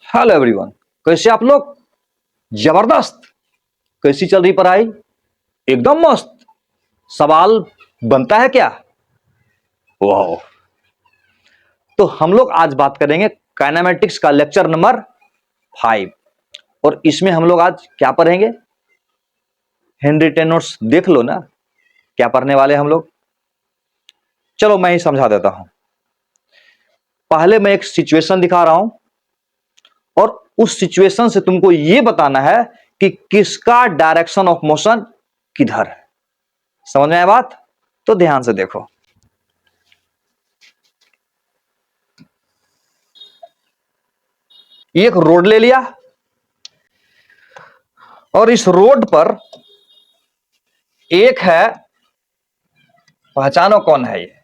Hello everyone, कैसे आप लोग? जबरदस्त। कैसी चल रही पढ़ाई? एकदम मस्त। सवाल बनता है क्या? वाह। तो हम लोग आज बात करेंगे काइनेमेटिक्स का लेक्चर नंबर 5। और इसमें हम लोग आज क्या पढ़ेंगे? हैंडरिटन नोट्स देख लो ना, क्या पढ़ने वाले हम लोग। चलो मैं ही समझा देता हूं। पहले मैं एक सिचुएशन दिखा रहा हूं और उस सिचुएशन से तुमको यह बताना है कि किसका डायरेक्शन ऑफ मोशन किधर है। समझ में आया बात? तो ध्यान से देखो। एक रोड ले लिया और इस रोड पर एक है, पहचानो कौन है ये।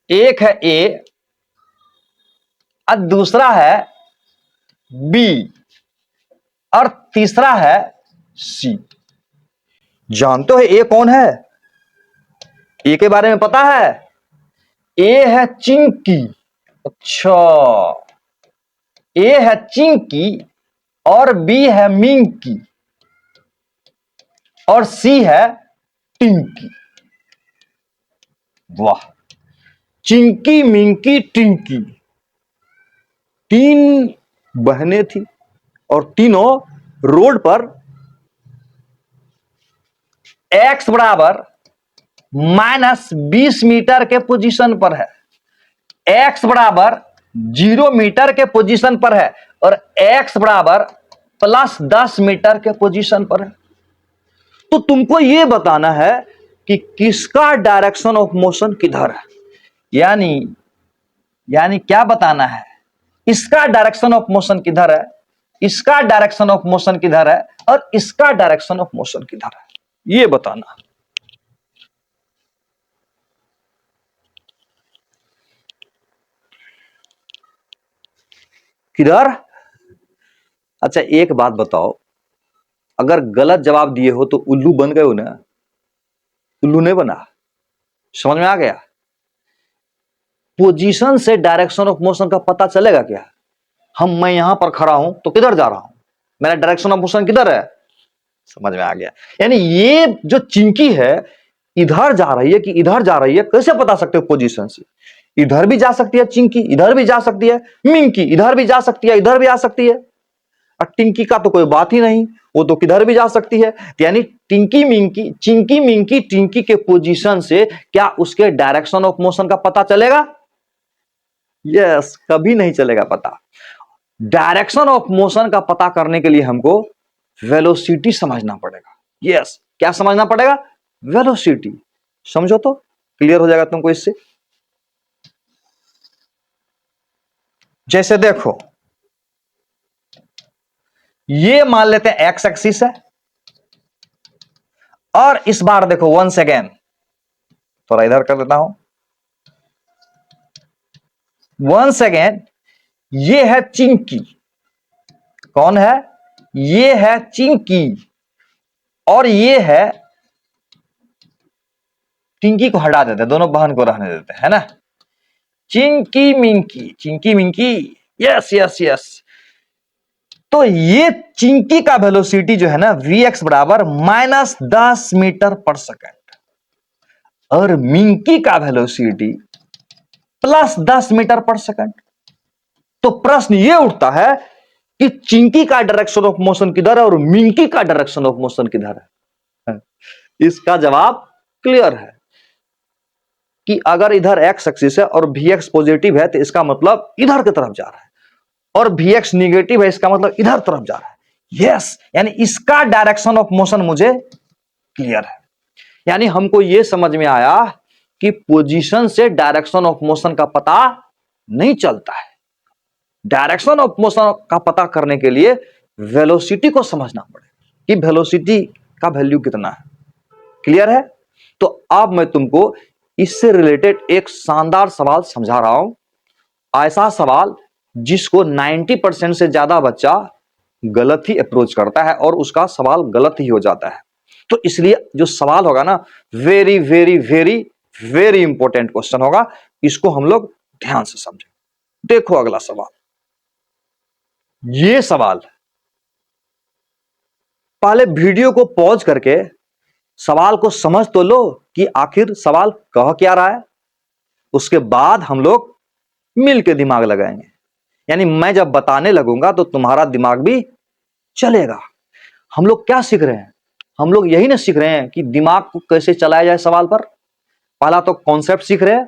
एक है ए और दूसरा है बी और तीसरा है सी। जानते हो ए कौन है? ए के बारे में पता है? ए है चिंकी। अच्छा, ए है चिंकी और बी है मिंकी और सी है टिंकी। वाह। चिंकी, मिंकी, टिंकी, तीन बहनें थी और तीनों रोड पर x बराबर -20 मीटर के पोजीशन पर है, x बराबर 0 मीटर के पोजीशन पर है और x बराबर +10 मीटर के पोजीशन पर है। तो तुमको यह बताना है कि किसका डायरेक्शन ऑफ मोशन किधर है। यानी क्या बताना है? इसका डायरेक्शन ऑफ मोशन किधर है, इसका डायरेक्शन ऑफ मोशन किधर है और इसका डायरेक्शन ऑफ मोशन किधर है, यह बताना। किधर? अच्छा एक बात बताओ, अगर गलत जवाब दिए हो तो उल्लू बन गए हो ना? उल्लू नहीं बना। समझ में आ गया? पोजीशन से डायरेक्शन ऑफ मोशन का पता चलेगा क्या? मैं यहां पर खड़ा हूं तो किधर जा रहा हूं, मेरा डायरेक्शन ऑफ मोशन किधर है। समझ में आ गया? यानी ये जो चिंकी है इधर जा रही है कि इधर जा रही है, कैसे बता सकते हो? पोजीशन से। इधर भी जा सकती है चिंकी, इधर भी जा सकती है मिंकी, इधर भी जा सकती है, इधर भी आ सकती है। और टिंकी का तो कोई बात ही नहीं, वो तो किधर भी जा सकती है। यानी टिंकी मिंकी, चिंकी मिंकी टिंकी के पोजीशन से क्या उसके डायरेक्शन ऑफ मोशन का पता चलेगा? यस, कभी नहीं चलेगा पता। डायरेक्शन ऑफ मोशन का पता करने के लिए हमको वेलोसिटी समझना पड़ेगा। यस, क्या समझना पड़ेगा? वेलोसिटी। समझो तो क्लियर हो जाएगा तुमको इससे। जैसे देखो, ये मान लेते हैं एक्स एक्सिस है और इस बार देखो वंस अगेन, थोड़ा इधर कर देता हूं। वंस अगेन ये है चिंकी। कौन है? ये है चिंकी और ये है टिंकी। को हटा देते हैं, दोनों बहन को रहने देते हैं, है ना। Chinki Minki, Chinki Minki. Yes yes yes. तो ये चिंकी का वेलोसिटी जो है ना Vx बराबर -10 मीटर पर सेकंड और मिंकी का वेलोसिटी +10 मीटर पर सेकंड। तो प्रश्न ये उठता है कि चिंकी का डायरेक्शन ऑफ मोशन किधर है और मिंकी का डायरेक्शन ऑफ मोशन किधर है। इसका जवाब क्लियर है कि अगर इधर एक्स एक्सिस है और Vx पॉजिटिव है तो इसका मतलब इधर की तरफ जा रहा है और Vx निगेटिव है इसका मतलब इधर तरफ जा रहा है। यस, यानी इसका डायरेक्शन ऑफ मोशन मुझे क्लियर है। यानी हमको यह समझ में आया कि पोजीशन से डायरेक्शन ऑफ मोशन का पता नहीं चलता है। डायरेक्शन ऑफ मोशन का पता करने के लिए वेलोसिटी को समझना पड़ेगा कि वेलोसिटी का वैल्यू कितना है। क्लियर है? तो अब मैं तुमको इससे रिलेटेड एक शानदार सवाल समझा रहा हूं। ऐसा सवाल जिसको 90% से ज्यादा बच्चा गलत ही अप्रोच करता है और उसका सवाल गलत ही हो जाता है। तो इसलिए जो सवाल होगा ना, very very very very important question होगा। इसको हम लोग ध्यान से समझें। देखो अगला सवाल। ये सवाल, पहले वीडियो को पॉज करके सवाल को समझ तो लो कि आखिर सवाल कह क्या रहा है, उसके बाद हम लोग मिल के दिमाग लगाएंगे। यानी मैं जब बताने लगूंगा तो तुम्हारा दिमाग भी चलेगा। हम लोग क्या सीख रहे हैं? हम लोग यही ना सीख रहे हैं कि दिमाग को कैसे चलाया जाए सवाल पर। पहला तो कॉन्सेप्ट सीख रहे हैं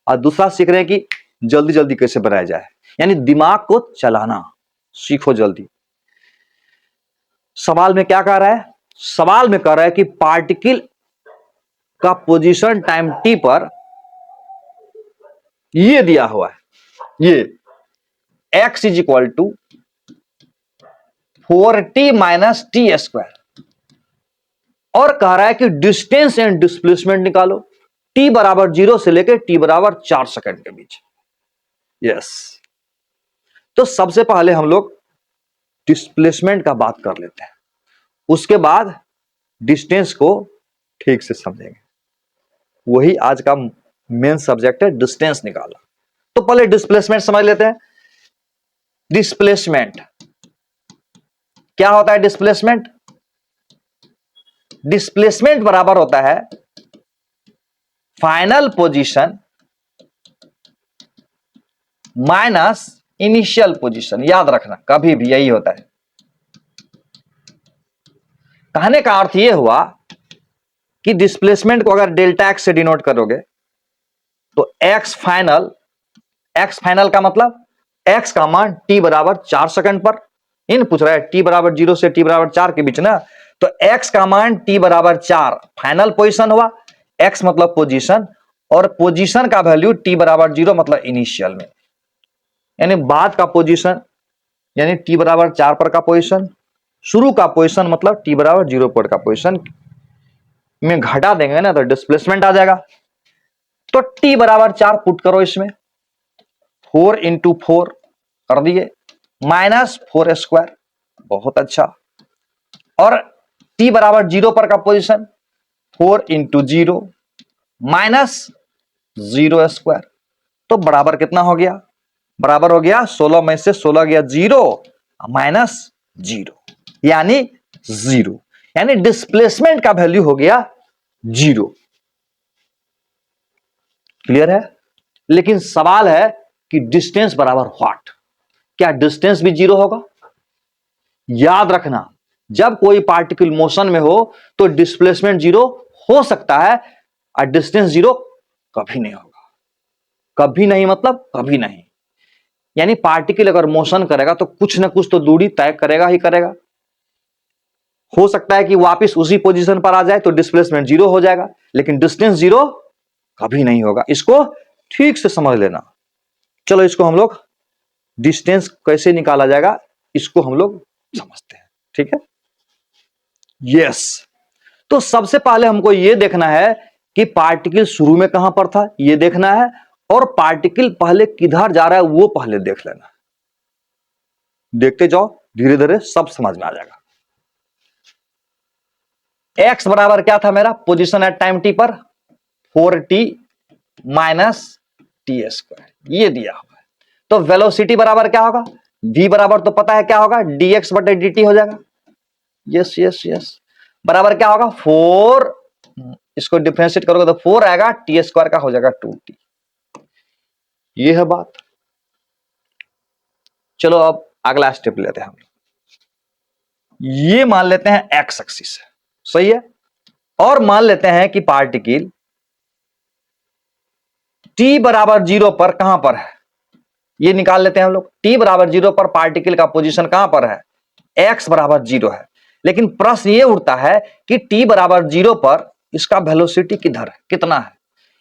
और दूसरा सीख रहे हैं कि जल्दी जल्दी कैसे बनाया जाए। यानी दिमाग को चलाना सीखो जल्दी। सवाल में क्या कह रहा है? सवाल में कह रहा है कि पार्टिकल का पोजीशन टाइम टी पर ये दिया हुआ है, ये x is equal to 4t minus T square, और कह रहा है कि डिस्टेंस एंड डिस्प्लेसमेंट निकालो t बराबर 0 से लेकर t बराबर 4 सेकंड के बीच। यस, तो सबसे पहले हम लोग डिस्प्लेसमेंट का बात कर लेते हैं, उसके बाद डिस्टेंस को ठीक से समझेंगे। वही आज का मेन सब्जेक्ट है, डिस्टेंस निकाला। तो पहले डिस्प्लेसमेंट समझ लेते हैं। डिस्प्लेसमेंट क्या होता है? डिस्प्लेसमेंट, डिस्प्लेसमेंट बराबर होता है final position minus initial position. याद रखना, कभी भी यही होता है। कहने का अर्थ यह हुआ कि डिस्प्लेसमेंट को अगर डेल्टा एक्स से डिनोट करोगे तो एक्स फाइनल, एक्स फाइनल का मतलब एक्स का मान टी बराबर 4 सेकंड पर, इन पूछ रहा है टी बराबर 0 से टी बराबर 4 के बीच ना, तो एक्स का मान टी बराबर 4 फाइनल पोजीशन हुआ। एक्स मतलब पोजीशन, और पोजीशन का वैल्यू टी बराबर 0 मतलब इनिशियल में, यानी बाद का पोजीशन, यानी टी बराबर 4 पर का पोजीशन, शुरू का पोजीशन मतलब टी बराबर 0 पर का पोजीशन में घटा देंगे ना तो डिस्प्लेसमेंट आ जाएगा। तो टी बराबर 4 पुट करो इसमें, 4 इंटू 4 कर दिए, माइनस 4 स्क्वायर, बहुत अच्छा। और टी बराबर 0 पर का पोजीशन 4 इंटू 0 माइनस 0 स्क्वायर, तो बराबर कितना हो गया? बराबर हो गया 16 में से 16 गया 0 माइनस 0, यानी 0, यानी डिस्प्लेसमेंट का वैल्यू हो गया 0। क्लियर है? लेकिन सवाल है कि डिस्टेंस बराबर व्हाट? क्या डिस्टेंस भी 0 होगा? याद रखना, जब कोई पार्टिकल मोशन में हो तो डिस्प्लेसमेंट 0 हो सकता है और डिस्टेंस 0 कभी नहीं होगा। कभी नहीं मतलब कभी नहीं, यानी पार्टिकल अगर मोशन करेगा तो कुछ ना कुछ तो दूरी तय करेगा ही करेगा। हो सकता है कि वापस उसी पोजीशन पर आ जाए तो डिस्प्लेसमेंट 0 हो जाएगा, लेकिन डिस्टेंस 0 कभी नहीं होगा। इसको ठीक से समझ लेना। चलो इसको हम लोग डिस्टेंस कैसे निकाला जाएगा इसको हम लोग समझते हैं, ठीक है? यस, तो सबसे पहले हमको यह देखना है कि पार्टिकल शुरू में कहां पर था, यह देखना है, और पार्टिकल पहले किधर जा रहा है वो पहले देख लेना। देखते जाओ, धीरे धीरे सब समझ में आ जाएगा। एक्स बराबर क्या था मेरा? पोजीशन एट टाइम टी पर 4t माइनस टी स्क्वायर, ये दिया हुआ है। तो वेलोसिटी बराबर क्या होगा? v बराबर तो पता है क्या होगा, dx बटे dt हो जाएगा। यस यस यस, बराबर क्या होगा? 4, इसको डिफरेंशिएट करोगे तो 4 आएगा, टी स्क्वायर का हो जाएगा 2t। ये है बात। चलो अब अगला स्टेप लेते हैं हम। ये मान लेते हैं एक्स एक्सिस है, सही है, और मान लेते हैं कि पार्टिकल t बराबर 0 पर कहां पर है, ये निकाल लेते हैं हम लोग। t बराबर 0 पर पार्टिकल का पोजीशन कहां पर है? x बराबर 0 है। लेकिन प्रश्न ये उठता है कि t बराबर 0 पर इसका वेलोसिटी किधर है, कितना है?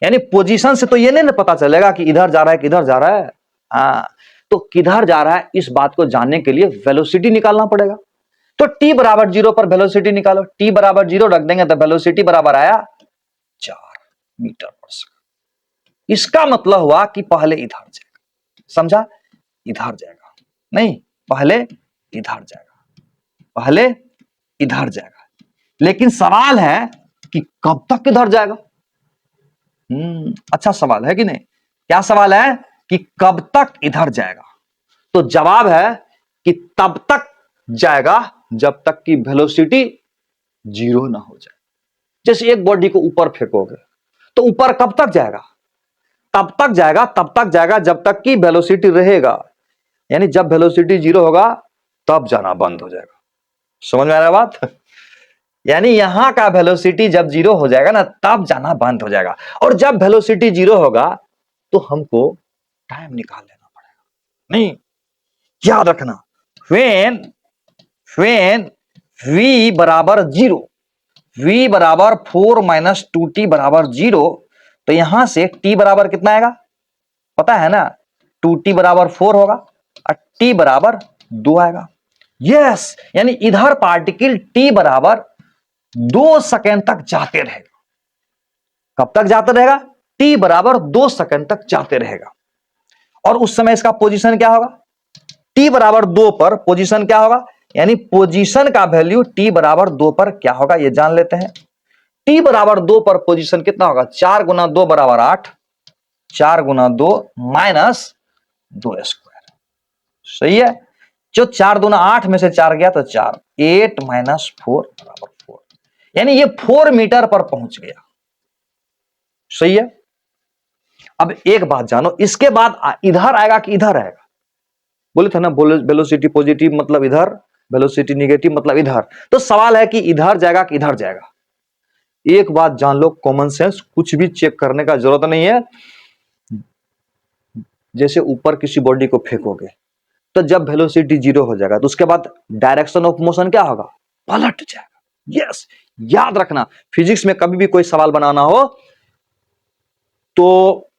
यानी पोजीशन से तो ये नहीं पता चलेगा कि इधर जा रहा है किधर जा रहा है। हाँ, तो किधर जा रहा है इस बात को जानने के लिए वेलोसिटी निकालना पड़ेगा। तो t बराबर 0 पर वेलोसिटी निकालो। t बराबर 0 रख देंगे तो वेलोसिटी बराबर आया 4 मीटर पर सेकंड। इसका मतलब हुआ कि पहले इधर जाएगा, समझा? इधर जाएगा नहीं, पहले इधर जाएगा, पहले इधर जाएगा। लेकिन सवाल है कि कब तक इधर जाएगा? अच्छा सवाल है कि नहीं? क्या सवाल है कि कब तक इधर जाएगा? तो जवाब है कि तब तक जाएगा जब तक कि वेलोसिटी जीरो ना हो जाए। जैसे एक बॉडी को ऊपर फेंकोगे तो ऊपर कब तक जाएगा? तब तक जाएगा जब तक कि वेलोसिटी रहेगा, यानी जब वेलोसिटी जीरो होगा तब जाना बंद हो जाएगा। समझ में आ रहा है बात? यानी यहां का वेलोसिटी जब जीरो हो जाएगा ना तब जाना बंद हो जाएगा, और जब वेलोसिटी जीरो होगा तो हमको टाइम निकाल लेना पड़ेगा। नहीं, याद रखना, when v बराबर जीरो, v बराबर 4 माइनस 2t बराबर जीरो, तो यहां से t बराबर कितना आएगा पता है ना? 2t बराबर 4 होगा और t बराबर 2 आएगा। यस, यानी इधर पार्टिकल t बराबर 2 सेकेंड तक जाते रहेगा। कब तक जाते रहेगा? t बराबर 2 सेकेंड तक जाते रहेगा। और उस समय इसका पोजीशन क्या होगा? t बराबर 2 पर पोजीशन क्या होगा? यानी पोजीशन का वैल्यू t बराबर 2 पर क्या होगा ये जान लेते हैं। t बराबर 2 पर पोजीशन कितना होगा? 4 गुना 2 बराबर 8, 4 गुना 2 माइनस 2 स्क्वायर। सही है, जो 4 दूना 8 में से 4 गया तो 4, 8 माइनस 4 बराबर 4, यानी ये 4 मीटर पर पहुंच गया। सही है। अब एक बात जानो, इसके बाद इधर आएगा कि इधर आएगा? बोले थे ना वेलोसिटी पॉजिटिव मतलब इधर, वेलोसिटी निगेटिव मतलब इधर। तो सवाल है कि इधर जाएगा कि इधर जाएगा। एक बात जान लो, कॉमन सेंस, कुछ भी चेक करने का जरूरत नहीं है। जैसे ऊपर किसी बॉडी को फेंकोगे तो जब वेलोसिटी जीरो हो जाएगा तो उसके बाद डायरेक्शन ऑफ मोशन क्या होगा? पलट जाएगा। यस, याद रखना, फिजिक्स में कभी भी कोई सवाल बनाना हो तो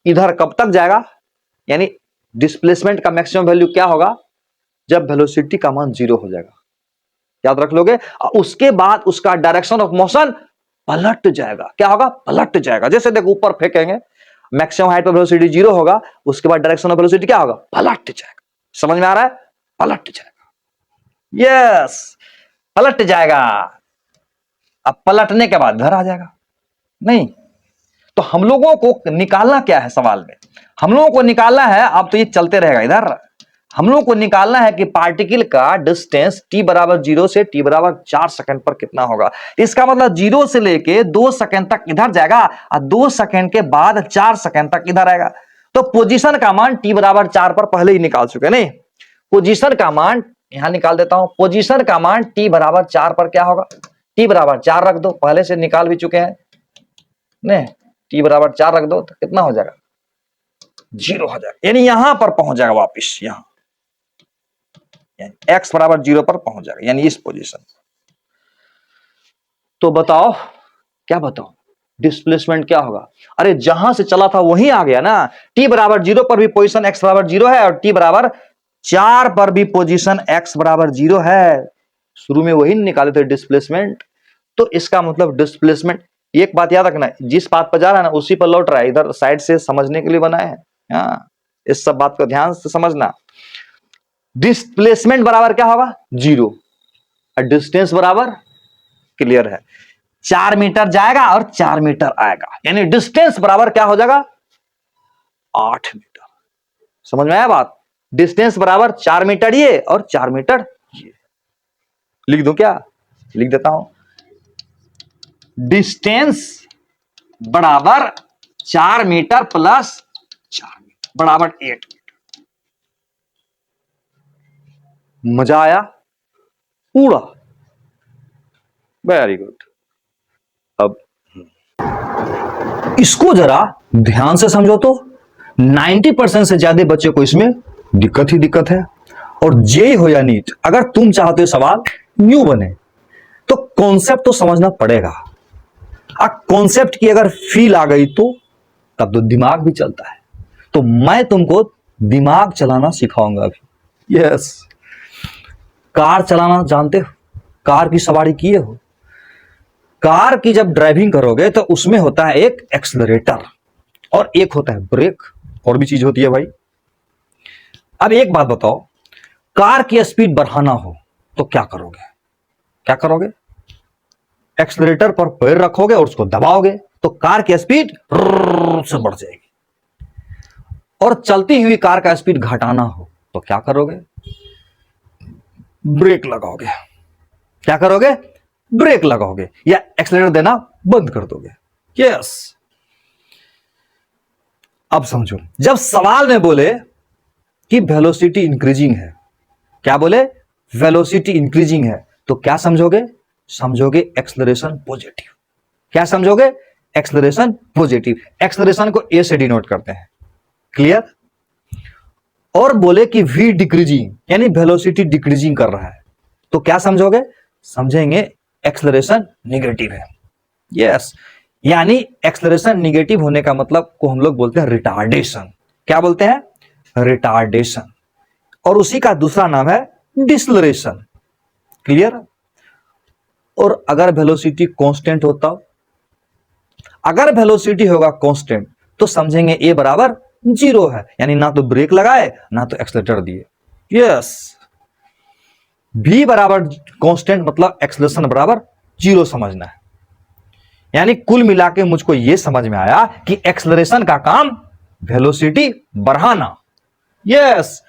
इधर कब तक जाएगा, यानी डिस्प्लेसमेंट का मैक्सिमम वैल्यू क्या होगा? जब वेलोसिटी का मान जीरो हो जाएगा। याद रख लोगे। और उसके बाद उसका डायरेक्शन ऑफ मोशन पलट जाएगा। क्या होगा? पलट जाएगा। जैसे देखो ऊपर फेंकेंगे, मैक्सिमम हाइट पर वेलोसिटी जीरो होगा, उसके बाद डायरेक्शन ऑफ वेलोसिटी क्या होगा? पलट जाएगा। समझ में आ रहा है? पलट जाएगा। यस, पलट जाएगा। अब पलटने के बाद घर आ जाएगा। नहीं, तो हम लोगों को निकालना क्या है सवाल में? हम लोगों को निकालना है, अब तो ये चलते रहेगा इधर, हम लोगों को निकालना है कि पार्टिकल का डिस्टेंस t बराबर 0 से t बराबर 4 सेकंड पर कितना होगा। इसका मतलब 0 से लेके 2 सेकंड तक इधर जाएगा और 2 सेकंड के बाद 4 सेकंड तक इधर आएगा। तो पोजीशन का मान t बराबर 4 पर पहले ही निकाल चुके। नहीं, पोजीशन का मान यहां निकाल देता हूं। पोजीशन का मान t बराबर 4 पर क्या होगा? t बराबर 4 रख दो, पहले से निकाल भी चुके हैं। नहीं, t बराबर 4 रख दो तो कितना हो जाएगा? 0 हो जाएगा, यानी यहां पर पहुंच जाएगा वापिस, यहां यानी x बराबर 0 पर पहुंच जाएगा, यानी इस पोजीशन। तो बताओ, क्या बताओ डिस्प्लेसमेंट क्या होगा? अरे जहां से चला था वहीं आ गया ना। t बराबर 0 पर भी पोजीशन x बराबर 0 है और t बराबर 4 पर भी पोजीशन x बराबर 0 है। शुरू में वही निकाले थे डिस्प्लेसमेंट। तो इसका मतलब डिस्प्लेसमेंट, एक बात याद रखना, जिस बात पर जा रहा है ना उसी पर लौट रहा है। इधर साइड से समझने के लिए बनाए हैं। हाँ, इस सब बात को ध्यान से समझना। डिस्प्लेसमेंट बराबर क्या होगा? 0, और डिस्टेंस बराबर क्लियर है, 4 मीटर जाएगा और 4 मीटर आएगा, यानी डिस्टेंस बराबर क्या हो जाएगा? 8 मीटर। समझ में आया बात? डिस्टेंस बराबर 4 मीटर ये और 4 मीटर ये। लिख दूं क्या? लिख देता हूं, डिस्टेंस बराबर 4 मीटर प्लस 4 मीटर बराबर 8 मीटर। मजा आया? पूरा वेरी गुड। अब इसको जरा ध्यान से समझो तो 90% से ज्यादा बच्चे को इसमें दिक्कत ही दिक्कत है। और जेई हो या नीट, अगर तुम चाहते हो सवाल न्यू बने तो कॉन्सेप्ट तो समझना पड़ेगा। अब कॉन्सेप्ट की अगर फील आ गई तो तब तो दिमाग भी चलता है। तो मैं तुमको दिमाग चलाना सिखाऊंगा अभी। यस, कार चलाना जानते हो? कार की सवारी किए हो? कार की जब ड्राइविंग करोगे तो उसमें होता है एक एक्सेलरेटर और एक होता है ब्रेक, और भी चीज होती है भाई। अब एक बात बताओ, कार की स्पीड बढ़ाना हो तो क्या करोगे? क्या करोगे? एक्सेलरेटर पर पैर रखोगे और उसको दबाओगे तो कार की स्पीड से बढ़ जाएगी। और चलती हुई कार का स्पीड घटाना हो तो क्या करोगे? ब्रेक लगाओगे। क्या करोगे? ब्रेक लगाओगे या एक्सीलरेटर देना बंद कर दोगे। यस। अब समझो, जब सवाल में बोले कि वेलोसिटी इंक्रीजिंग है, क्या बोले? वेलोसिटी इंक्रीजिंग है, तो क्या समझोगे? समझोगे एक्सेलरेशन पॉजिटिव। क्या समझोगे? Acceleration positive. एक्सेलरेशन को ए से डिनोट करते हैं। क्लियर? और बोले कि वी डिक्रीजिंग, यानी वेलोसिटी डिक्रीजिंग कर रहा है, तो क्या समझोगे? समझेंगे एक्सेलरेशन नेगेटिव है। यस, यानी एक्सेलरेशन नेगेटिव होने का मतलब को हम लोग बोलते हैं रिटार्डेशन। क्या बोलते हैं? रिटार्डेशन। और उसी का दूसरा नाम है डिसलरेशन। क्लियर? और अगर वेलोसिटी कांस्टेंट होता, अगर वेलोसिटी होगा कांस्टेंट, तो समझेंगे ए बराबर 0 है, यानी ना तो ब्रेक लगाए ना तो एक्सेलेरेटर दिए। यस, v बराबर कांस्टेंट मतलब एक्सेलरेशन बराबर 0 समझना है। यानी कुल मिला के मुझको यह समझ में आया कि एक्सेलरेशन का काम वेलोसिटी बढ़ाना, यस,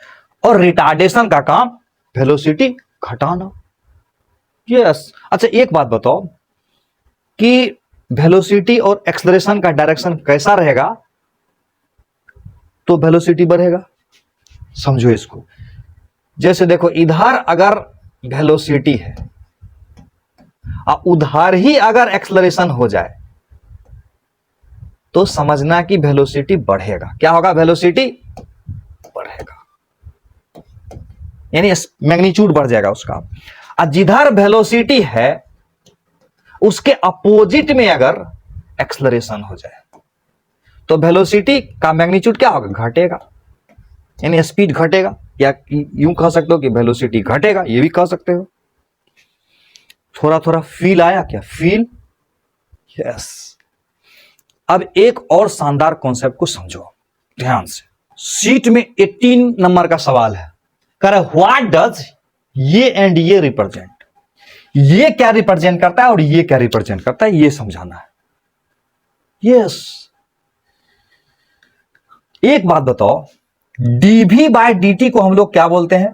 और रिटार्डेशन का काम वेलोसिटी घटाना। यस। अच्छा, एक बात बताओ कि वेलोसिटी और एक्सेलरेशन का डायरेक्शन कैसा रहेगा तो वेलोसिटी बढ़ेगा? समझो इसको। जैसे देखो, इधर अगर वेलोसिटी है और उधर ही अगर एक्सेलरेशन हो जाए तो समझना कि वेलोसिटी बढ़ेगा। क्या होगा? वेलोसिटी बढ़ेगा, यानी मैग्नीट्यूड बढ़ जाएगा उसका। और जिधर वेलोसिटी है उसके अपोजिट में अगर एक्सेलरेशन हो जाए तो वेलोसिटी का मैग्नीट्यूड क्या होगा? घटेगा, यानी स्पीड घटेगा। या यूं कह सकते हो कि वेलोसिटी घटेगा, ये भी कह सकते हो। थोड़ा थोड़ा फील आया क्या? फील? यस। अब एक और शानदार कॉन्सेप्ट को समझो ध्यान से। सीट में 18 नंबर का सवाल है, कह रहा व्हाट डज ये एंड ये रिप्रेजेंट। ये क्या रिप्रेजेंट करता है और ये क्या रिप्रेजेंट करता है, ये समझाना है। यस। एक बात बताओ, dv बाय dt को हम लोग क्या बोलते हैं?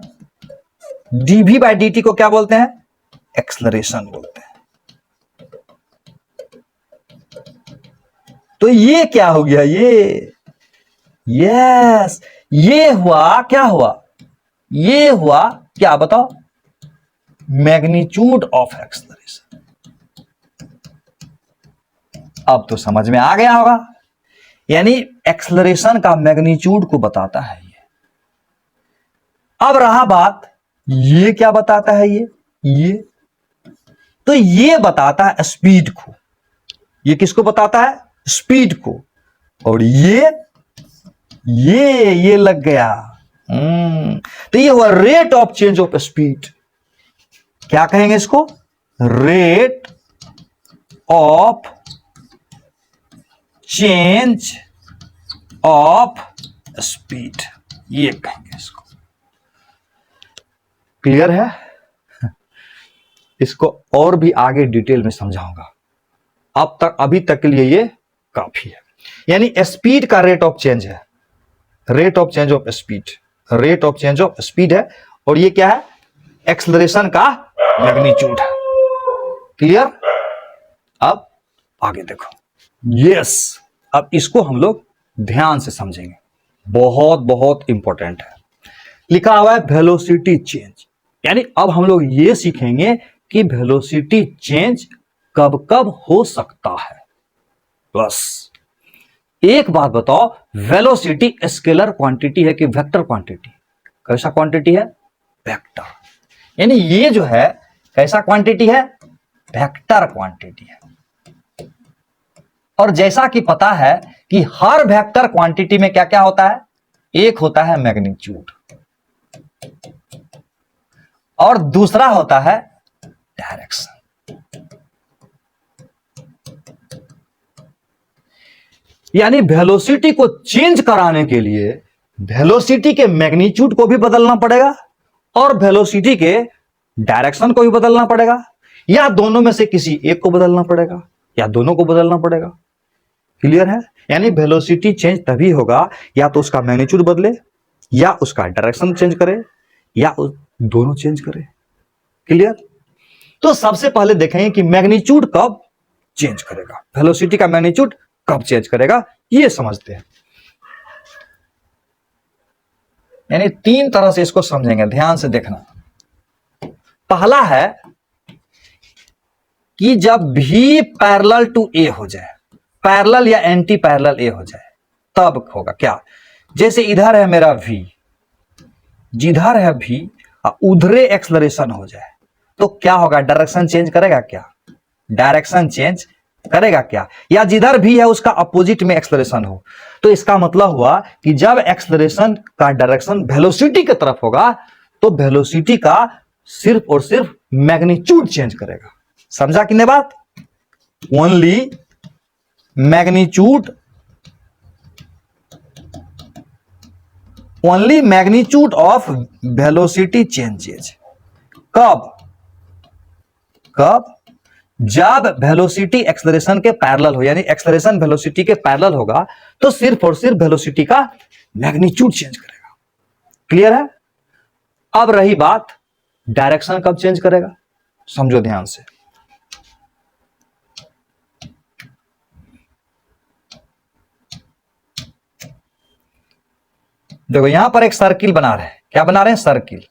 dv बाय dt को क्या बोलते हैं? एक्सेलरेशन बोलते हैं। तो ये क्या हो गया? ये, यस, ये हुआ, क्या हुआ? ये हुआ क्या बताओ? Magnitude of acceleration. अब तो समझ में आ गया होगा, यानी एक्सेलरेशन का मैग्नीट्यूड को बताता है ये। अब रहा बात, ये क्या बताता है? ये तो ये बताता है स्पीड को। ये किसको बताता है? स्पीड को। और ये लग गया। तो ये हुआ rate of change of speed. क्या कहेंगे इसको? Rate of change of speed, ये कहेंगे इसको। क्लियर है? इसको और भी आगे डिटेल में समझाऊंगा। अब तक, अभी तक के लिए ये काफी है। यानी स्पीड का रेट ऑफ चेंज है, rate of change of speed, rate of change of speed है। और ये क्या है? एक्सेलरेशन का मैग्नीट्यूड है। क्लियर? अब आगे देखो। यस, अब इसको हम लोग ध्यान से समझेंगे, बहुत बहुत इंपॉर्टेंट है। लिखा हुआ है वेलोसिटी चेंज, यानी अब हम लोग ये सीखेंगे कि वेलोसिटी चेंज कब कब हो सकता है। बस एक बात बताओ, वेलोसिटी स्केलर क्वांटिटी है कि वेक्टर क्वांटिटी? कैसा क्वांटिटी है? वेक्टर। यानी ये जो है कैसा क्वांटिटी है? वेक्टर क्वांटिटी है। और जैसा कि पता है कि हर वेक्टर क्वांटिटी में क्या क्या होता है? एक होता है मैग्नीट्यूड और दूसरा होता है डायरेक्शन। यानी वेलोसिटी को चेंज कराने के लिए वेलोसिटी के मैग्नीट्यूड को भी बदलना पड़ेगा और वेलोसिटी के डायरेक्शन को भी बदलना पड़ेगा, या दोनों में से किसी एक को बदलना पड़ेगा, या दोनों को बदलना पड़ेगा। क्लियर है? यानी वेलोसिटी चेंज तभी होगा या तो उसका मैग्नीट्यूड बदले, या उसका डायरेक्शन चेंज करे, या दोनों चेंज करे। क्लियर? तो सबसे पहले देखेंगे कि मैग्नीट्यूड कब चेंज करेगा, वेलोसिटी का मैग्नीट्यूड कब चेंज करेगा, ये समझते हैं। यानी तीन तरह से इसको समझेंगे, ध्यान से देखना। पहला है कि जब भी पैरेलल टू ए हो जाए, पैरेलल या एंटी पैरेलल ए हो जाए, तब होगा क्या? जैसे इधर है मेरा v, जिधर है v, उधरे एक्सलरेशन हो जाए तो क्या होगा? डायरेक्शन चेंज करेगा क्या? डायरेक्शन चेंज करेगा क्या? या जिधर भी है उसका अपोजिट में एक्सलरेशन हो, तो इसका मतलब हुआ कि जब एक्सलरेशन का डायरेक्शन वेलोसिटी की तरफ होगा तो वेलोसिटी का सिर्फ और सिर्फ मैग्नीट्यूड चेंज करेगा। समझा कि नहीं बात? Only magnitude, only magnitude of velocity changes. कब? कब? जब वेलोसिटी एक्सलरेशन के पैरेलल हो, यानी एक्सलरेशन वेलोसिटी के पैरेलल होगा तो सिर्फ और सिर्फ वेलोसिटी का मैग्नीट्यूड चेंज करेगा। क्लियर है? अब रही बात डायरेक्शन कब चेंज करेगा, समझो ध्यान से। देखो यहां पर एक सर्किल बना रहे हैं, क्या बना रहे हैं? सर्किल।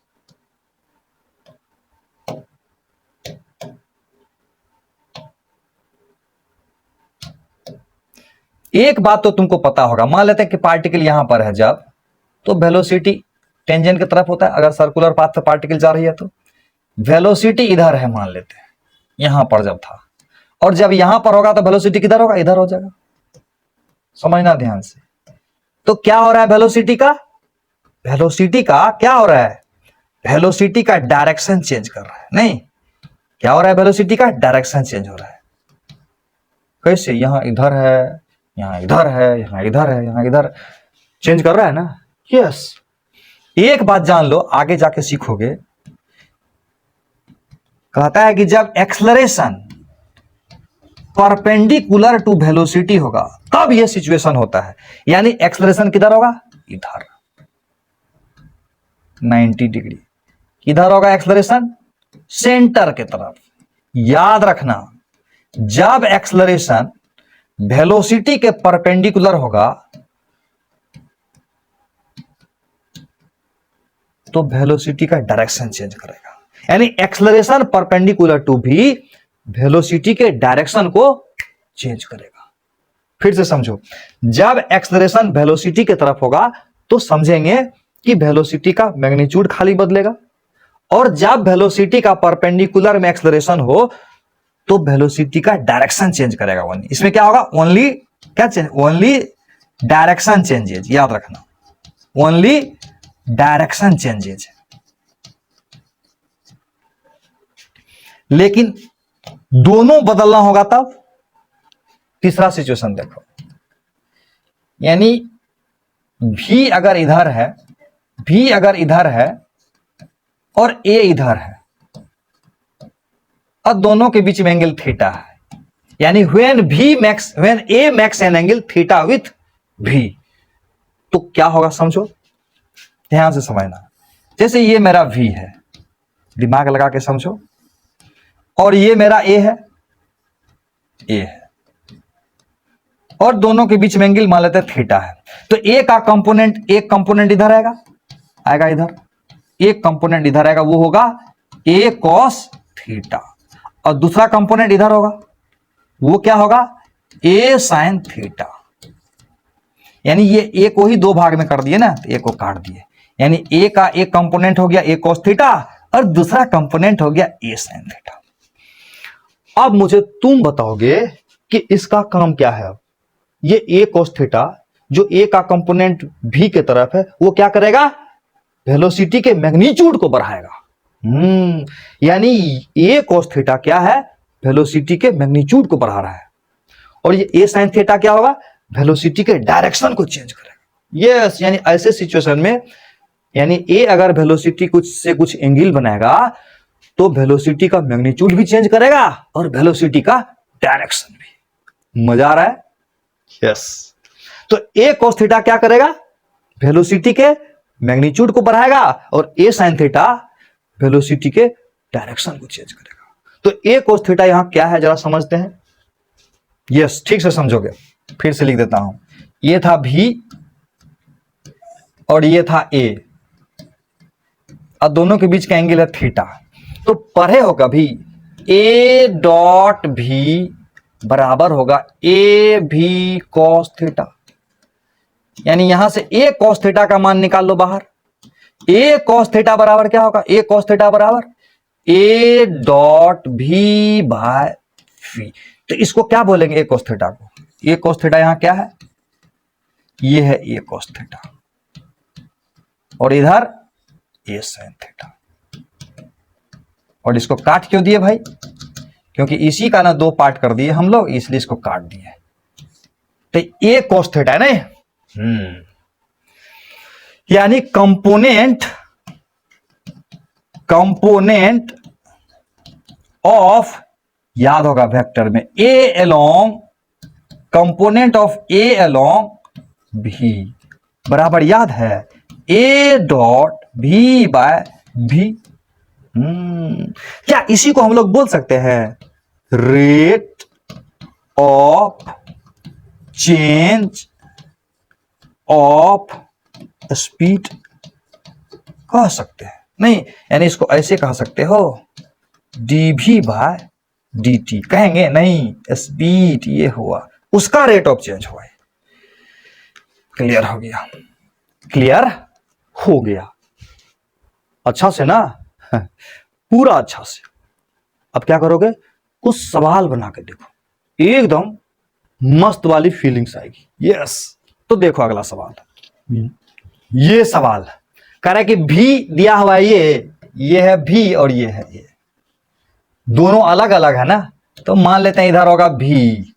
एक बात तो तुमको पता होगा, मान लेते हैं कि पार्टिकल यहां पर है जब, तो वेलोसिटी टेंजेंट की तरफ होता है। अगर सर्कुलर पाथ से पार्टिकल जा रही है तो वेलोसिटी इधर है, मान लेते हैं यहां पर जब था, और जब यहां पर होगा तो वेलोसिटी किधर होगा? इधर हो जाएगा। समझना ध्यान से। तो क्या हो रहा है वेलोसिटी का? वेलोसिटी का क्या हो रहा है? वेलोसिटी का डायरेक्शन चेंज कर रहा है। नहीं, क्या हो रहा है? वेलोसिटी का डायरेक्शन चेंज हो रहा है। कैसे? यहां इधर है, यहां इधर है, यहां इधर है, यहां इधर, चेंज कर रहा है ना? यस। एक बात जान लो, आगे जाके सीखोगे। कहता है कि जब एक्सलरेशन परपेंडिकुलर टू वेलोसिटी होगा तब यह सिचुएशन होता है। यानी एक्सलरेशन किधर होगा? इधर 90 डिग्री। किधर होगा एक्सलरेशन? सेंटर के तरफ। याद रखना, जब एक्सलरेशन वेलोसिटी के परपेंडिकुलर होगा तो वेलोसिटी का डायरेक्शन चेंज करेगा। यानी एक्सलरेशन परपेंडिकुलर टू भी वेलोसिटी के डायरेक्शन को चेंज करेगा। फिर से समझो, जब एक्सलरेशन वेलोसिटी की तरफ होगा तो समझेंगे कि वेलोसिटी का मैग्नीट्यूड खाली बदलेगा, और जब वेलोसिटी का परपेंडिकुलर में एक्सलरेशन हो तो वेलोसिटी का डायरेक्शन चेंज करेगा। ओनली इसमें क्या होगा? ओनली क्या चेंज? Only direction changes. याद रखना, ओनली डायरेक्शन चेंजेज। लेकिन दोनों बदलना होगा तब। तीसरा सिचुएशन देखो, यानी भी अगर इधर है, भी अगर इधर है और ए इधर है, और दोनों के बीच में एंगल थीटा है, यानी when A max an angle theta with भी, तो क्या होगा? समझो, ध्यान से समझना। जैसे ये मेरा v है, दिमाग लगा के समझो, और ये मेरा a है, और दोनों के बीच में एंगल मान लेते हैं थीटा है। तो a का कंपोनेंट, एक कंपोनेंट इधर आएगा इधर, एक कंपोनेंट इधर आएगा, वो होगा a cos थीटा, और दूसरा कंपोनेंट इधर होगा, वो क्या होगा? a sin theta. यानी ये a को ही दो भाग में कर दिए ना, तो a को काट दिए, यानी a का एक कंपोनेंट हो गया a cos थीटा, और दूसरा कंपोनेंट हो गया a sin थीटा। अब मुझे तुम बताओगे कि इसका काम क्या है। अब ये a cos थीटा जो a का कंपोनेंट v के तरफ है, वो क्या करेगा? वेलोसिटी के मैग्नीट्यूड को बढ़ाएगा। यानी a cos थीटा क्या है? वेलोसिटी के मैग्नीट्यूड को बढ़ा रहा है, और ये a sin थीटा क्या होगा? वेलोसिटी के डायरेक्शन को चेंज करेगा। यस, यानी ऐसे सिचुएशन में, यानी a अगर वेलोसिटी कुछ एंगल बनाएगा तो वेलोसिटी का मैग्नीट्यूड भी चेंज करेगा और वेलोसिटी का डायरेक्शन भी। मजा आ रहा है? यस। तो a cos थीटा क्या करेगा? वेलोसिटी के मैग्नीट्यूड को बढ़ाएगा, और a sin थीटा वेलोसिटी के डायरेक्शन को चेंज करेगा। तो ए कोस थीटा यहां क्या है जरा समझते हैं। यस, ठीक से समझोगे। फिर से लिख देता हूं, ये था भी और ये था ए, और दोनों के बीच का एंगल है थीटा। तो पढ़े होगा भी ए डॉट भी बराबर होगा ए भी कॉस थीटा, यानी यहां से ए कॉस थीटा का मान निकाल लो बाहर। ए कॉस थीटा बराबर क्या होगा, ए कॉस थीटा बराबर ए डॉट भी बाय वी। तो इसको क्या बोलेंगे ए कॉस थीटा को, ए कॉस थीटा यहां क्या है, ये है ए कॉस थीटा, और इधर ए साइन थीटा। और इसको काट क्यों दिए भाई, क्योंकि इसी का ना दो पार्ट कर दिए हम लोग, इसलिए इसको काट दिए। तो ए कॉस थीटा है ना, यानी कंपोनेंट ऑफ, याद होगा वेक्टर में A along, component of A along भी बराबर याद है ए डॉट भी बाय भी। क्या इसी को हम लोग बोल सकते हैं rate of change of speed कह सकते हैं, नहीं यानी इसको ऐसे कह सकते हो डी भी बाय डी टी कहेंगे, नहीं स्पीड ये हुआ उसका रेट ऑफ चेंज हुआ है। क्लियर हो गया, क्लियर हो गया अच्छा से ना, पूरा अच्छा से। अब क्या करोगे, कुछ सवाल बना के देखो, एकदम मस्त वाली फीलिंग्स आएगी। यस, तो देखो अगला सवाल, ये सवाल कह रहा है कि भी दिया हुआ है, ये है भी और ये है ये, दोनों अलग अलग है ना, तो मान लेते हैं इधर होगा भी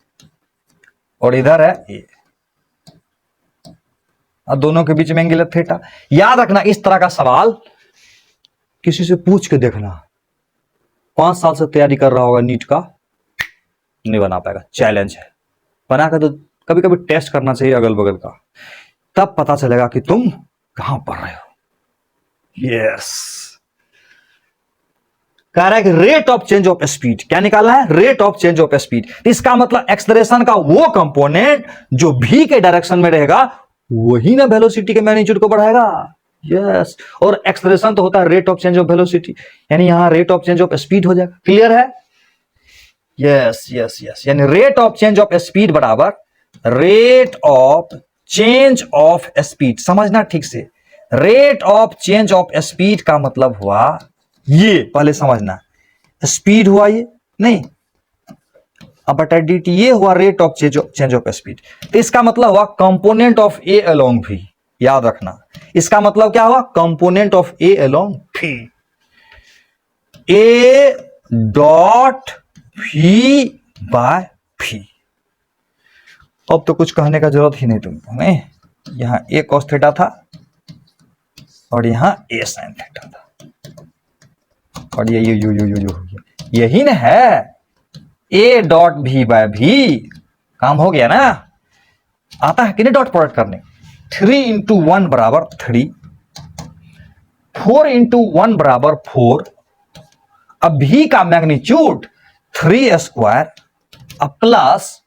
और इधर है ए, और दोनों के बीच में एंगल है थीटा। याद रखना इस तरह का सवाल किसी से पूछ के देखना, 5 साल से तैयारी कर रहा होगा नीट का, नहीं बना पाएगा, चैलेंज है। बना कर तो कभी कभी टेस्ट करना चाहिए अगल बगल का, तब पता चलेगा कि तुम कहां पढ़ रहे हो। यस, कह रहा है कि rate of change of speed, क्या निकालना है, rate of change of speed. इसका मतलब एक्सेलरेशन का वो कंपोनेंट जो भी के डायरेक्शन में रहेगा वही ना वेलोसिटी के मैग्नीट्यूड को बढ़ाएगा। यस, और एक्सेलरेशन तो होता है rate of change of velocity, यानी यहां rate of change of speed हो जाएगा। क्लियर है? यस यस यस, यानी rate of change of speed बराबर rate of change of speed. समझना ठीक से, rate of change of speed का मतलब हुआ ये, पहले समझना, स्पीड हुआ ये नहीं, अब बटा डी टी ये हुआ rate of change of speed. तो इसका मतलब हुआ कंपोनेंट ऑफ ए अलोंग भी, याद रखना इसका मतलब क्या हुआ, कंपोनेंट ऑफ ए अलोंग भी, ए डॉट भी बाय भी। अब तो कुछ कहने का जरूरत ही नहीं तुमको, नहीं, यहां ए कॉस थीटा था और यहां ए साइन थीटा था, और ये यही ना है ए डॉट भी बाय भी। काम हो गया ना, आता है कि नहीं डॉट प्रोडक्ट करने। 3 इंटू 1 बराबर 3, 4 इंटू 1 बराबर 4। अब भी का मैग्नीट्यूड 3 स्क्वायर अब प्लस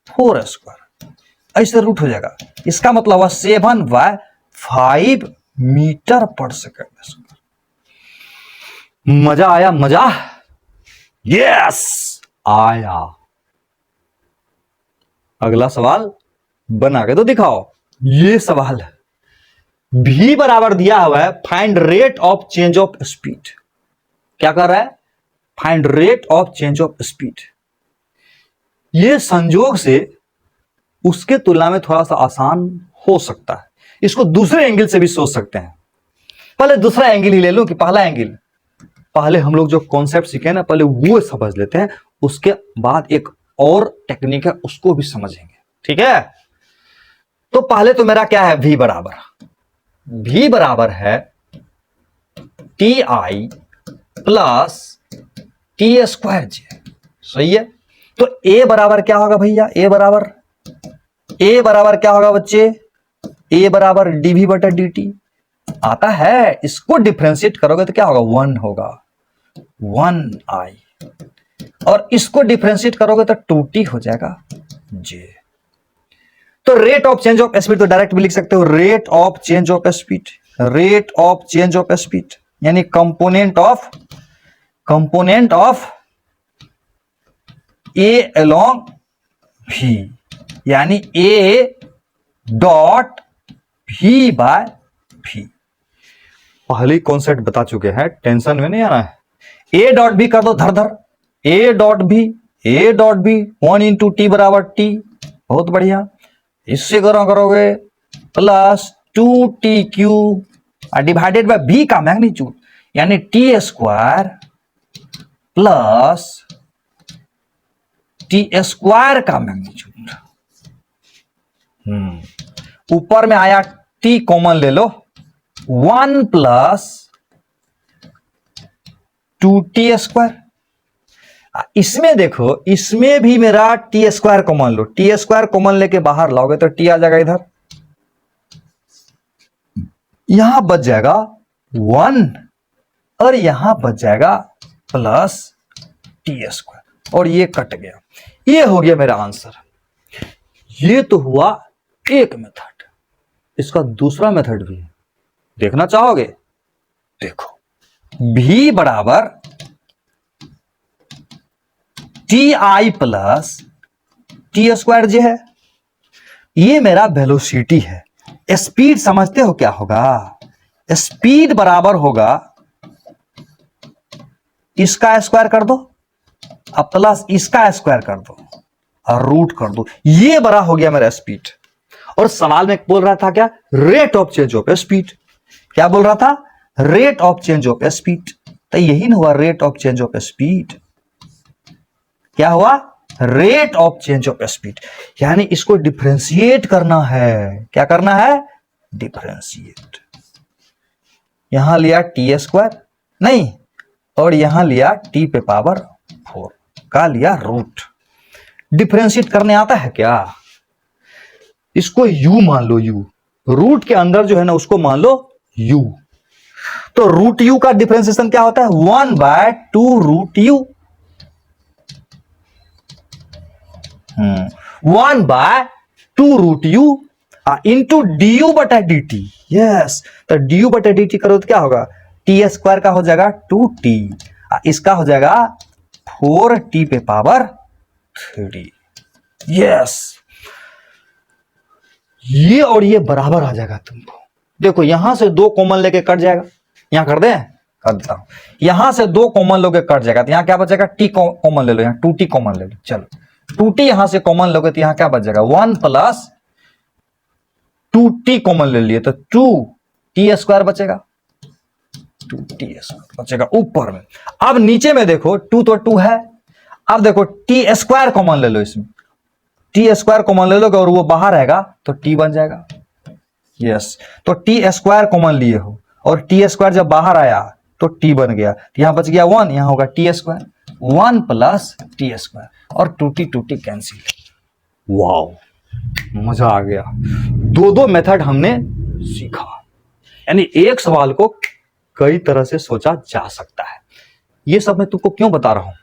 4 स्क्वायर, ऐसे रूट हो जाएगा। इसका मतलब हुआ 7/5 मीटर पर सेकेंड। मजा आया, मजा, यस आया। अगला सवाल बना के तो दिखाओ। ये सवाल है, भी बराबर दिया हुआ है find rate of change of speed. क्या कर रहा है, find rate of change of speed. ये संजोग से उसके तुलना में थोड़ा सा आसान हो सकता है, इसको दूसरे एंगल से भी सोच सकते हैं। पहले दूसरा एंगल ही ले लो कि पहला एंगल, पहले हम लोग जो कॉन्सेप्ट सीखे ना पहले वो समझ लेते हैं, उसके बाद एक और टेक्निक है उसको भी समझेंगे, ठीक है। तो पहले तो मेरा क्या है, v बराबर है t i plus t square j, सही है। तो a बराबर क्या होगा भैया, a बराबर क्या होगा बच्चे, a बराबर dv बटा dt आता है। इसको डिफरेंशिएट करोगे तो क्या होगा, 1 होगा, 1i, और इसको डिफरेंशिएट करोगे तो 2t हो जाएगा j। तो rate of change of speed तो डायरेक्ट भी लिख सकते हो, rate of change of speed, rate of change of speed यानी कंपोनेंट ऑफ ए अलोंग भी, यानी ए डॉट भी बाय भी। पहले कॉन्सेप्ट बता चुके हैं, टेंशन में नहीं आना है। ए डॉट भी कर दो धर धर, ए डॉट भी 1 इंटू टी बराबर टी, बहुत बढ़िया। इससे करोगे plus 2t³ divided by B का मैग्नीट्यूड यानी t² प्लस t² का मैग्नीट्यूड। ऊपर में आया t कॉमन ले लो, 1 प्लस 2t²। इसमें देखो, इसमें भी मेरा t² कॉमन लो, t² कॉमन लेके बाहर लाओगे तो t आ जाएगा इधर, यहां बच जाएगा 1 और यहां बच जाएगा प्लस t², और ये कट गया। ये हो गया मेरा आंसर। ये तो हुआ एक मेथड, इसका दूसरा मेथड भी है, देखना चाहोगे? देखो, v बराबर ti प्लस t² है, ये मेरा वेलोसिटी है। स्पीड समझते हो क्या होगा? स्पीड बराबर होगा इसका स्क्वायर कर दो अब प्लस इसका स्क्वायर कर दो और रूट कर दो, ये बड़ा हो गया मेरा स्पीड। और सवाल में बोल रहा था क्या? Rate of change of speed. क्या बोल रहा था? Rate of change of speed. तो यही ना हुआ rate of change of speed. क्या हुआ? Rate of change of speed. यानी इसको डिफरेंशिएट करना है। क्या करना है? डिफरेंशिएट। यहां लिया t² नहीं, और यहां लिया t पे पावर 4 का लिया रूट। डिफरेंशिएट करने आता है क्या? इसको u मान लो, u रूट के अंदर जो है ना उसको मान लो u। तो रूट u का डिफरेंशिएशन क्या होता है? 1/2 root u। 1/2 root u into du/dt। Yes, तो du/dt करो तो क्या होगा? t² का हो जाएगा 2t, इसका हो जाएगा 4t पे पावर 3। यस, ये और ये बराबर आ जाएगा तुमको। देखो यहां से 2 कॉमन लेके कट जाएगा, यहां कर दे, कर देता हूं। यहां से 2 कॉमन लोगे कट जाएगा, तो यहां क्या बचेगा? t कॉमन ले लो, यहां 2t कॉमन ले लो। चलो 2t यहां से कॉमन लोगे तो यहां क्या बच जाएगा? 1 प्लस 2t कॉमन ले लिए तो 2t² बचेगा, 2t² बचेगा ऊपर में। अब नीचे में देखो 2 तो 2 है, अब देखो t² कॉमन ले लो, इसमें t² कॉमन ले लोगे और वो बाहर आएगा तो t बन जाएगा। यस, तो t² कॉमन लिए हो और t² जब बाहर आया तो t बन गया, यहां बच गया 1, यहां होगा t², 1 प्लस t² और 2t कैंसिल। वाओ, मजा आ गया। 2 मेथड हमने सीखा, यानी एक सवाल को कई तरह से सोचा जा सकता है। ये सब मैं तुमको क्यों बता रहा हूं?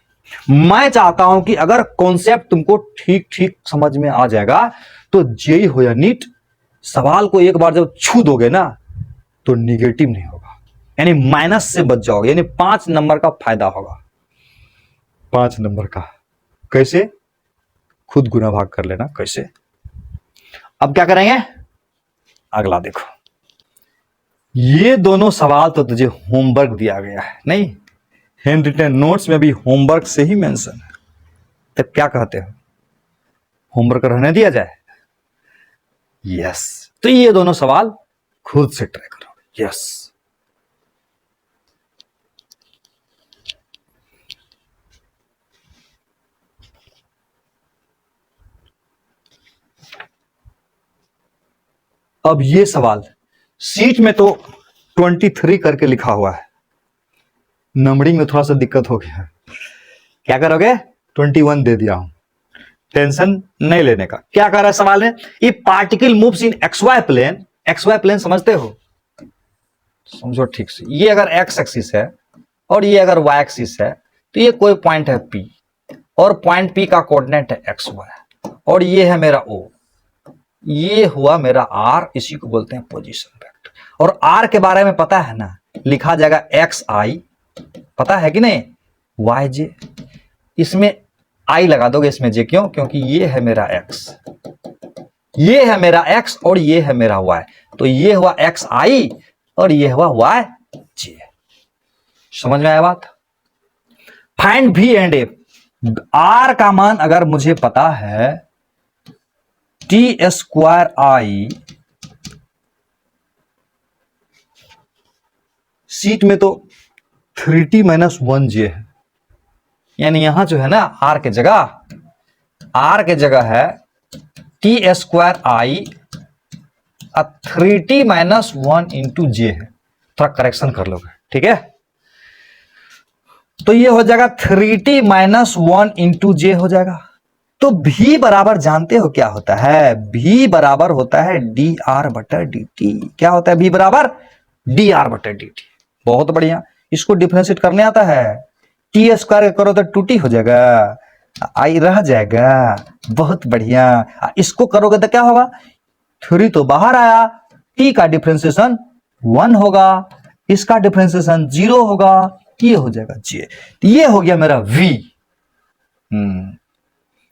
मैं चाहता हूं कि अगर कॉन्सेप्ट तुमको ठीक ठीक समझ में आ जाएगा तो जेई हो या नीट, सवाल को एक बार जब छू दोगे ना तो निगेटिव नहीं होगा, यानी माइनस से बच जाओगे, यानी 5 नंबर का फायदा होगा। 5 नंबर का कैसे? खुद गुना भाग कर लेना कैसे। अब क्या करेंगे? अगला देखो, ये दोनों सवाल तो तुझे होमवर्क दिया गया है, नहीं हैंड रिटन नोट्स में भी होमवर्क से ही मेंशन है। तो क्या कहते हो, होमवर्क रहने दिया जाए? यस, तो ये दोनों सवाल खुद से ट्राई करो। यस, अब ये सवाल सीट में तो 23 करके लिखा हुआ है, नंबरिंग में थोड़ा सा दिक्कत हो गया। क्या करोगे? 21 दे दिया हूं, टेंशन नहीं लेने का। क्या कर रहा है सवाल में? ये particle moves in XY plane. XY plane समझते हो? समझो ठीक से। ये अगर x एक्सिस है और ये अगर y एक्सिस है तो ये कोई पॉइंट है P और पॉइंट P का कोऑर्डिनेट है XY और ये है मेरा O, ये हुआ मेरा R, इसी को बोलते हैं पोजीशन वेक्टर। और R के बारे में पता है ना, लिखा जाएगा XI, पता है कि नहीं, YJ, इसमें I लगा दोगे, इसमें J क्यों, क्योंकि ये है मेरा X, ये है मेरा X और ये है मेरा Y, तो ये हुआ XI और ये हुआ YJ। समझ में आया बात? Find V and F, R का मान अगर मुझे पता है T² सीट में तो 3T - 1J है, यानी यहां जो है ना R के जगह है T² 3T - 1 इंटू J है, थोड़ा करेक्शन कर लोगे, ठीक है। तो ये हो जाएगा 3T - 1 इंटू J हो जाएगा। तो V बराबर जानते हो क्या होता है, V बराबर होता है dr/dt। क्या होता है V बराबर dr/dt। बहुत बढ़िया, इसको डिफरेंशिएट करने आता है, T² करो तो 2T हो जाएगा, I रह जाएगा, बहुत बढ़िया। इसको करोगे तो क्या होगा, 3 तो बाहर आया, T का डिफरेंशिएशन 1 होगा, इसका डिफरेंशिएशन 0 होगा, ये हो जाएगा J। ये हो गया मेरा V।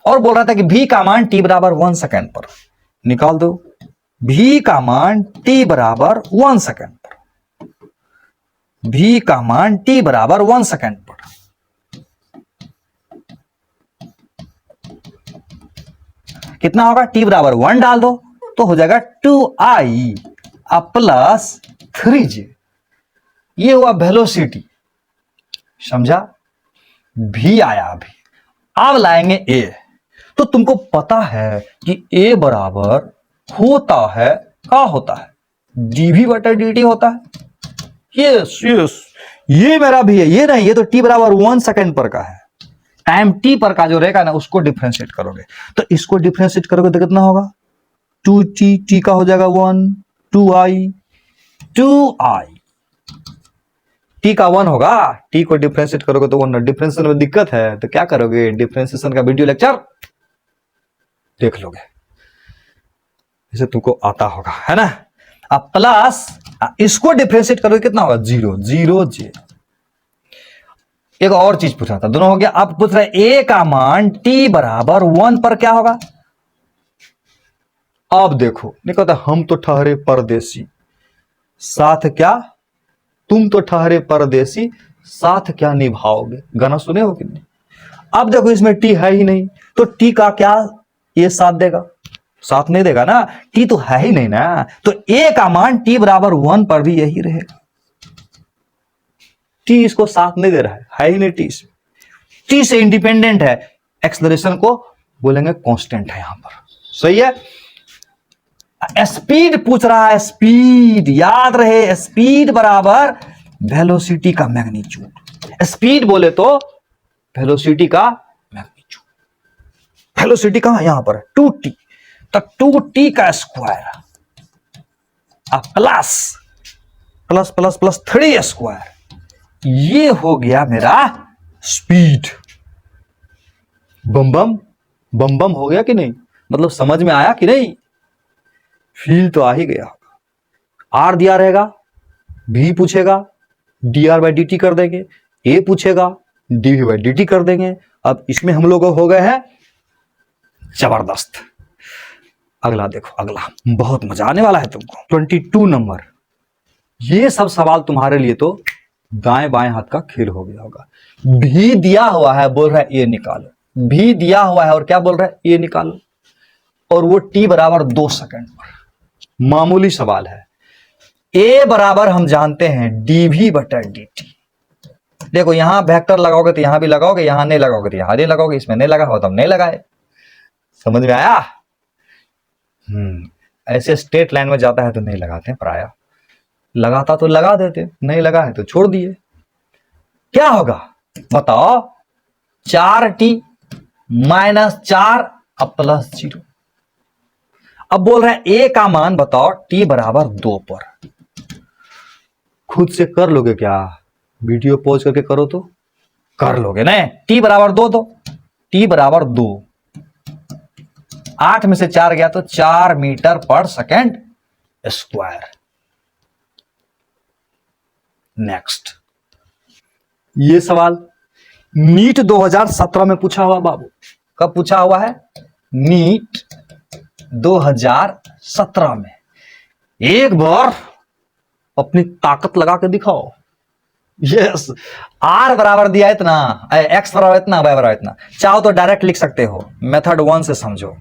और बोल रहा था कि V का मान T बराबर 1 सेकेंड पर निकाल दो, V का मान T बराबर 1 सेकेंड पर, V का मान T बराबर 1 सेकेंड पर। कितना होगा, T बराबर 1 डाल दो तो हो जाएगा 2I प्लस 3J। ये हुआ वेलोसिटी, समझा, V आया अभी। अब लाएंगे A। तो तुमको पता है कि A बराबर होता है, क्या होता है, dV/dt होता है। यस यस, ये मेरा भी है, ये नहीं, ये तो T बराबर 1 सेकेंड पर का है। टाइम T पर का जो रहेगा ना उसको डिफरेंशिएट करोगे, तो इसको डिफरेंशिएट करोगे तो कितना होगा, 2T, T का हो जाएगा 1, 2I T का 1 होगा, T को डिफरेंशिएट करोगे तो 1, डिफरेंशिएशन में दिक्कत है तो क्या करोगे, डिफरेंशिएशन का वीडियो लेक्चर देख लोगे, इसे तुमको आता होगा, है ना। अब प्लस इसको डिफरेंशिएट करोगे कितना होगा, 0J। एक और चीज पूछा था, दोनों हो गया। अब पूछ रहे A का मान T बराबर 1 पर क्या होगा। अब देखो, नहीं कहता हम तो ठहरे परदेसी, साथ क्या, तुम तो ठहरे परदेसी, साथ क्या निभाओगे, गाना सुने हो कि नहीं। अब देखो इसमें T है ही नहीं, तो T का क्या ये साथ देगा, साथ नहीं देगा ना, T तो है ही नहीं ना, तो A का मान T बराबर 1 पर भी यही रहेगा। T इसको साथ नहीं दे रहा है ही नहीं, T से इंडिपेंडेंट है, एक्सेलरेशन को बोलेंगे कांस्टेंट है यहां पर, सही है। स्पीड पूछ रहा है, स्पीड याद रहे, स्पीड बराबर वेलोसिटी का मैग्नीट्यूड। स्पीड बोले तो वेलोसिटी का मैग्नीट्यूड, वेलोसिटी कहां, यहां पर 2T, तो 2T का square plus plus plus plus 3 square, ये हो गया मेरा स्पीड। बम बम बम बम हो गया कि नहीं, मतलब समझ में आया कि नहीं, फील तो आ ही गया होगा। आर दिया रहेगा, भी पूछेगा dr/dt कर देंगे, ए पूछेगा dv/dt कर देंगे। अब इसमें हम लोग हो गए हैं जबरदस्त। अगला देखो, अगला बहुत मजा आने वाला है तुमको, 22 नंबर। ये सब सवाल तुम्हारे लिए तो दाएं बाएं हाथ का खेल हो गया होगा। भी दिया हुआ है, बोल रहा है ये निकालो, भी दिया हुआ है और क्या बोल रहा है ये निकालो, और वो T बराबर 2 सेकेंड पर। मामूली सवाल है। A बराबर हम जानते हैं dV/dt। देखो यहां वेक्टर लगाओगे तो यहां भी लगाओगे, यहां नहीं लगाओगे तो यहां नहीं लगाओगे, इसमें नहीं लगा हो तो हम नहीं लगाए। समझ में आया। ऐसे स्ट्रेट लाइन में जाता है तो नहीं लगाते प्राय, लगाता तो लगा देते, नहीं लगा है तो छोड़ दिए। क्या होगा बताओ, 4T - 4 प्लस 0। अब बोल रहे हैं A का मान बताओ T बराबर 2 पर। खुद से कर लोगे क्या, वीडियो पॉज करके करो तो कर लोगे ना। टी बराबर 2 तो टी बराबर 2, 8 में से 4 गया तो 4 मीटर पर सेकेंड स्क्वायर। नेक्स्ट, ये सवाल नीट 2017 में पूछा हुआ बाबू। कब पूछा हुआ है? नीट 2017 में। एक बार अपनी ताकत लगा के दिखाओ। यस, आर बराबर दिया इतना, एक्स बराबर इतना, वाई बराबर इतना। चाहो तो डायरेक्ट लिख सकते हो, मेथड 1 से समझो।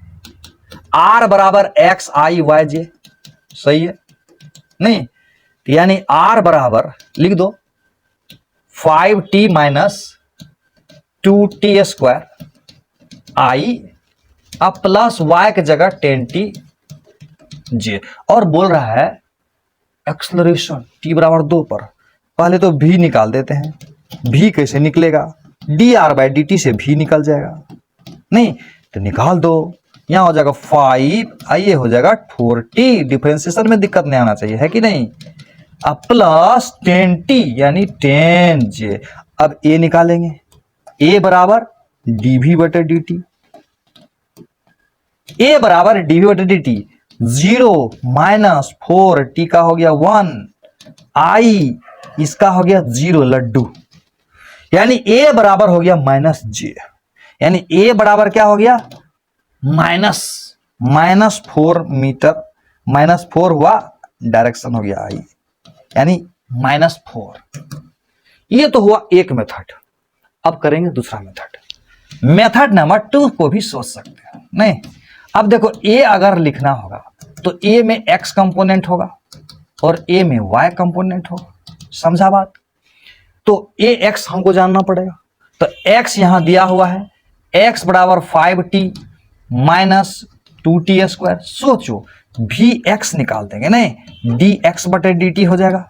आर बराबर एक्स आई वाई जे, सही है नहीं? यानी आर बराबर लिख दो 5t माइनस 2t स्क्वायर आई, अब प्लस वाई की जगह 10t जे। और बोल रहा है एक्सलरेशन t बराबर 2 पर। पहले तो v निकाल देते हैं। v कैसे निकलेगा? dr/dt से v निकल जाएगा नहीं तो निकाल दो। यहां हो जाएगा 5, ये हो जाएगा 4t। डिफरेंशिएशन में दिक्कत नहीं आना चाहिए, है कि नहीं? अब प्लस 10t यानी 10j। अब a निकालेंगे, a बराबर dv/dt। a बराबर dv/dt, 0 माइनस 4t का हो गया 1, i इसका हो गया 0 लड्डू। यानी a बराबर हो गया -j। यानी a बराबर क्या हो गया? -4 मीटर, -4 हुआ, डायरेक्शन हो गया i, यानी -4। ये तो हुआ एक मेथड। अब करेंगे दूसरा मेथड। मेथड नंबर 2 को भी सोच सकते हैं नहीं? अब देखो, a अगर लिखना होगा तो a में x कंपोनेंट होगा और a में y कंपोनेंट होगा। समझा बात? तो ax हमको जानना पड़ेगा। तो x यहां दिया हुआ है, x बराबर 5t माइनस 2t स्क्वायर। सोचो vx निकाल देंगे नहीं, dx/dt हो जाएगा।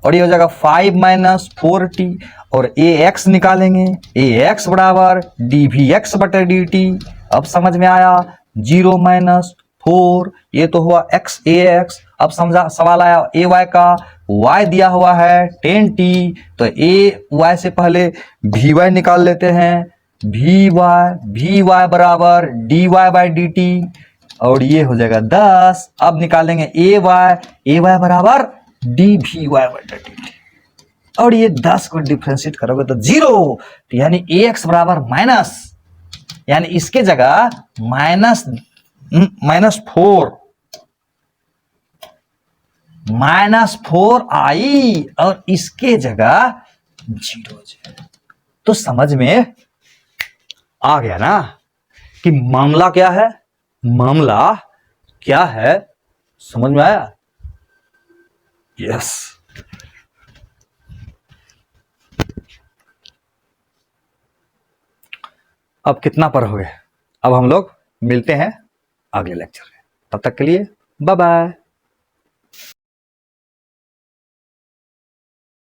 और ये हो जाएगा 5 माइनस 4t, और ax निकालेंगे, ax बराबर dvx/dt। अब समझ में आया, 0 माइनस 4, ये तो हुआ x ax। अब समझा सवाल आया ay का, y दिया हुआ है 10t, तो ay से पहले vy निकाल लेते हैं, vy बराबर dy/dt, और ये हो जाएगा 10। अब निकालेंगे ay बराबर dvy/dt, और ये 10 को डिफरेंशिएट करोगे तो 0, तो यानी ax बराबर माइनस, यानी इसके जगह -4i, और इसके जगह 0। तो समझ में आ गया ना कि मामला क्या है? मामला क्या है, समझ में आया? यस। अब कितना पर हो गए? अब हम लोग मिलते हैं अगले लेक्चर में। तब तक के लिए बाय बाय।